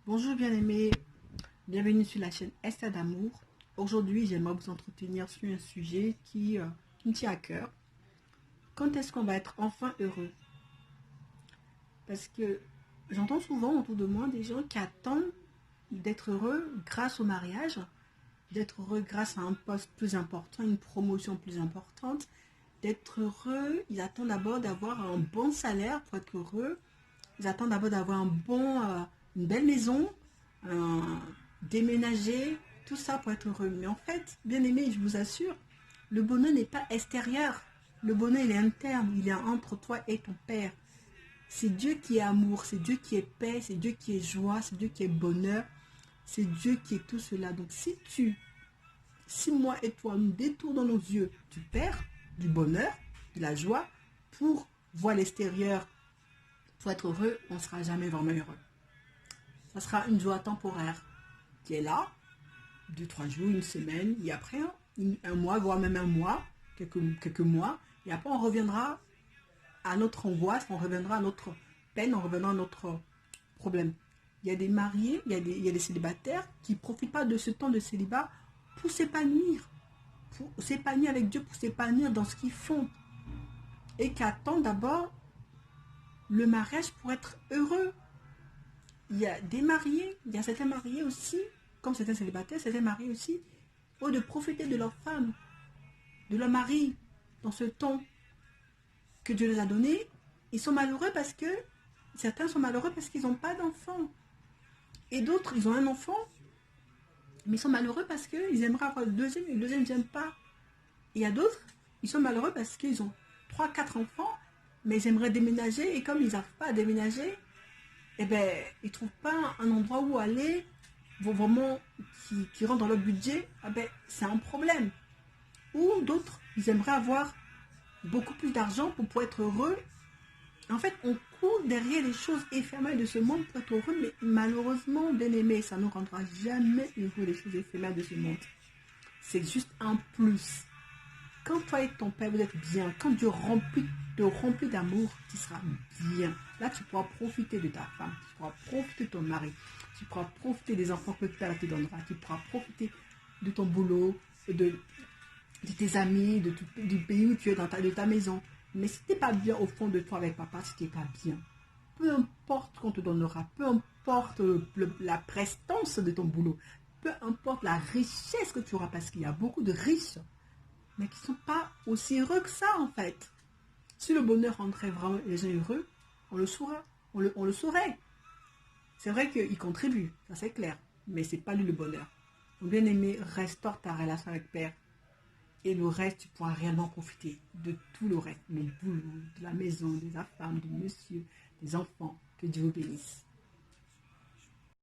Bonjour bien-aimés, bienvenue sur la chaîne Esther d'amour. Aujourd'hui, j'aimerais vous entretenir sur un sujet qui me tient à cœur. Quand est-ce qu'on va être enfin heureux? Parce que j'entends souvent autour de moi des gens qui attendent d'être heureux grâce au mariage, d'être heureux grâce à un poste plus important, une promotion plus importante, d'être heureux. Ils attendent d'abord d'avoir un bon salaire pour être heureux. Ils attendent d'abord d'avoir une belle maison, déménager, tout ça pour être heureux. Mais en fait, bien aimé, je vous assure, le bonheur n'est pas extérieur. Le bonheur, il est interne. Il est entre toi et ton Père. C'est Dieu qui est amour, c'est Dieu qui est paix, c'est Dieu qui est joie, c'est Dieu qui est bonheur, c'est Dieu qui est tout cela. Donc si moi et toi, nous détournons nos yeux du Père, du bonheur, de la joie, pour voir l'extérieur, pour être heureux, on ne sera jamais vraiment heureux. Ça sera une joie temporaire qui est là, 2, 3 jours, une semaine, et après un mois, voire même un mois, quelques mois, et après on reviendra à notre angoisse, on reviendra à notre peine, on reviendra à notre problème. Il y a des mariés, il y a des célibataires qui ne profitent pas de ce temps de célibat pour s'épanouir avec Dieu, pour s'épanouir dans ce qu'ils font, et qui attendent d'abord le mariage pour être heureux. Il y a des mariés, il y a certains mariés aussi, comme certains célibataires, certains mariés aussi, au de profiter de leur femme, de leur mari, dans ce temps que Dieu les a donné. Ils sont malheureux parce que, certains sont malheureux parce qu'ils n'ont pas d'enfant. Et d'autres, ils ont un enfant, mais ils sont malheureux parce qu'ils aimeraient avoir le deuxième, et le deuxième ne vient pas. Et il y a d'autres, ils sont malheureux parce qu'ils ont 3, 4 enfants, mais ils aimeraient déménager, et comme ils n'arrivent pas à déménager, eh ben, ils ne trouvent pas un endroit où aller, vraiment qui rentre dans leur budget, eh ben, c'est un problème. Ou d'autres, ils aimeraient avoir beaucoup plus d'argent pour pouvoir être heureux. En fait, on court derrière les choses éphémères de ce monde pour être heureux, mais malheureusement, bien aimé, ça ne nous rendra jamais heureux, les choses éphémères de ce monde. C'est juste un plus. Quand toi et ton Père, vous êtes bien, quand Dieu te remplit d'amour, tu seras bien. Là, tu pourras profiter de ta femme, tu pourras profiter de ton mari, tu pourras profiter des enfants que Père te donnera, tu pourras profiter de ton boulot, de tes amis, du pays où tu es, de ta maison. Mais si tu n'es pas bien au fond de toi avec papa, si tu n'es pas bien, peu importe qu'on te donnera, peu importe la prestance de ton boulot, peu importe la richesse que tu auras, parce qu'il y a beaucoup de riches, mais qui ne sont pas aussi heureux que ça en fait. Si le bonheur rendrait vraiment les gens heureux, on le saura, on le saurait. C'est vrai qu'il contribue, ça c'est clair, mais c'est pas lui le bonheur. Donc bien aimé, restaure ta relation avec Père, et le reste, tu pourras réellement profiter de tout le reste, le boulot, de la maison, de la femme, du monsieur, des enfants. Que Dieu vous bénisse.